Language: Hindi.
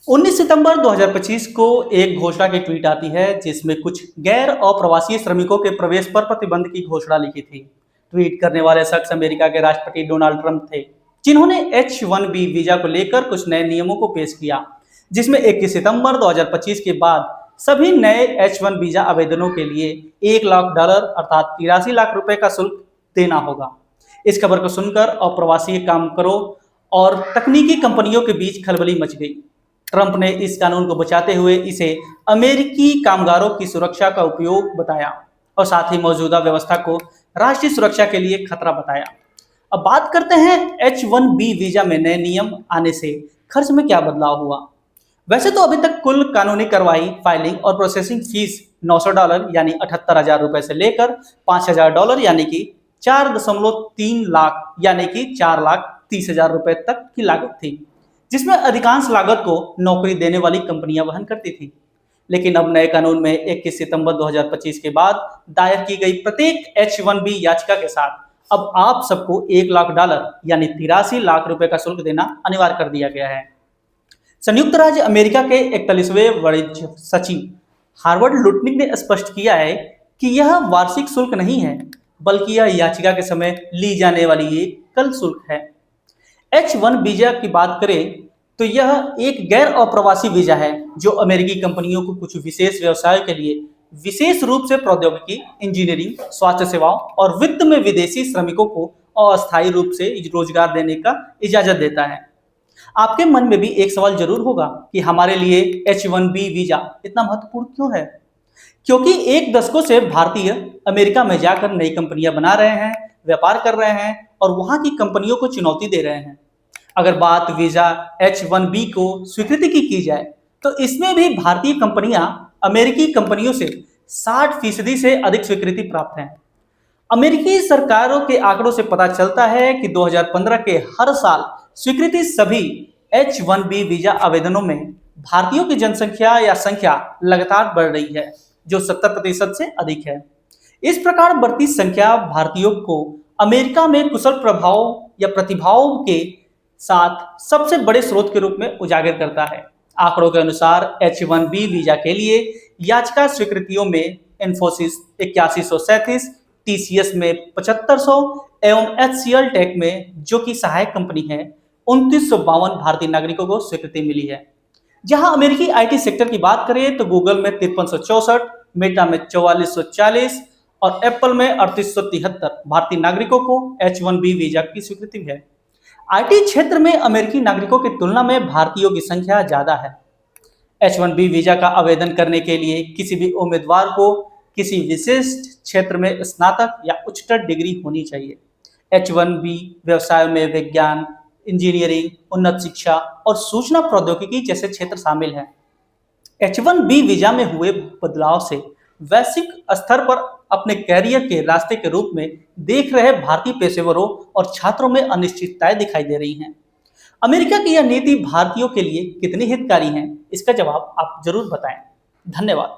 19 सितंबर 2025 को एक घोषणा की ट्वीट आती है जिसमें कुछ गैर अप्रवासी श्रमिकों के प्रवेश पर प्रतिबंध की घोषणा लिखी थी। ट्वीट करने वाले शख्स अमेरिका के राष्ट्रपति डोनाल्ड ट्रंप थे, जिन्होंने H-1B वीजा को लेकर कुछ नए नियमों को पेश किया, जिसमें 21 सितंबर 2025 के बाद सभी नए H-1 वीजा आवेदनों के लिए $1 लाख अर्थात 83 लाख रुपए का शुल्क देना होगा। इस खबर को सुनकर अप्रवासी कामगारों और तकनीकी कंपनियों के बीच खलबली मच गई। ट्रंप ने इस कानून को बचाते हुए इसे अमेरिकी कामगारों की सुरक्षा का उपयोग बताया और साथ ही मौजूदा व्यवस्था को राष्ट्रीय सुरक्षा के लिए खतरा बताया। अब बात करते हैं H-1B वीजा में नए नियम आने से खर्च में क्या बदलाव हुआ। वैसे तो अभी तक कुल कानूनी कार्रवाई, फाइलिंग और प्रोसेसिंग फीस $900 यानी 78,000 रुपए से लेकर $5,000 यानी कि 4.3 लाख यानी कि 4,30,000 रुपए तक की लागत थी, जिसमें अधिकांश लागत को नौकरी देने वाली कंपनियां वहन करती थी। लेकिन अब नए कानून में 21 सितंबर 2025 के बाद दायर की गई प्रत्येक H-1B याचिका के साथ अब आप सबको $1 लाख यानी 83 लाख रुपए का शुल्क देना अनिवार्य कर दिया गया है। संयुक्त राज्य अमेरिका के 41वें वाणिज्य सचिव हार्वर्ड लुटनिक ने स्पष्ट किया है कि यह वार्षिक शुल्क नहीं है, बल्कि यह याचिका के समय ली जाने वाली एक कल शुल्क है। H-1 वीजा की बात करें तो यह एक गैर अप्रवासी वीजा है जो अमेरिकी कंपनियों को कुछ विशेष व्यवसायों के लिए विशेष रूप से प्रौद्योगिकी, इंजीनियरिंग, स्वास्थ्य सेवाओं और वित्त में विदेशी श्रमिकों को अस्थायी रूप से रोजगार देने का इजाजत देता है। आपके मन में भी एक सवाल जरूर होगा कि हमारे लिए H-1B वीजा इतना महत्वपूर्ण क्यों है? क्योंकि एक दशकों से भारतीय अमेरिका में जाकर नई कंपनियां बना रहे हैं, व्यापार कर रहे हैं और वहां की कंपनियों को चुनौती दे रहे हैं। अगर बात वीजा H-1B को स्वीकृति की जाए तो इसमें भी भारतीय कंपनियां अमेरिकी कंपनियों से 60% से अधिक स्वीकृति प्राप्त हैं। अमेरिकी सरकारों के आंकड़ों से पता चलता है कि 2015 के हर साल स्वीकृति सभी H-1B वीजा आवेदनों में भारतीयों की जनसंख्या या संख्या लगातार बढ़ रही है, जो 70% से अधिक है। इस प्रकार बढ़ती संख्या भारतीयों को अमेरिका में कुशल प्रभाव या प्रतिभाओं के साथ सबसे बड़े स्रोत के रूप में उजागर करता है। आंकड़ों के अनुसार H-1B वीजा के लिए याचिका स्वीकृतियों में इन्फोसिस 8137, TCS में 7500 एवं HCL टेक में, जो कि सहायक कंपनी है, 2952 भारतीय नागरिकों को स्वीकृति मिली है। जहां अमेरिकी IT सेक्टर की बात करें तो गूगल में 5364, मेटा में 4440 और एप्पल में 3873 भारतीय नागरिकों को H-1B वीजा की स्वीकृति है। IT क्षेत्र में अमेरिकी नागरिकों की तुलना में भारतीयों की संख्या ज्यादा है। H-1B वीजा का आवेदन करने के लिए किसी भी उम्मीदवार को किसी विशिष्ट क्षेत्र में स्नातक या उच्चतर डिग्री होनी चाहिए। H-1B व्यवसाय में विज्ञान, इंजीनियरिंग, उन्नत शिक्षा और सूचना प्रौद्योगिकी जैसे क्षेत्र शामिल हैं। H-1B वीजा में हुए बदलाव से वैश्विक स्तर पर अपने कैरियर के रास्ते के रूप में देख रहे भारतीय पेशेवरों और छात्रों में अनिश्चितताएं दिखाई दे रही हैं। अमेरिका की यह नीति भारतीयों के लिए कितनी हितकारी है, इसका जवाब आप जरूर बताएं। धन्यवाद।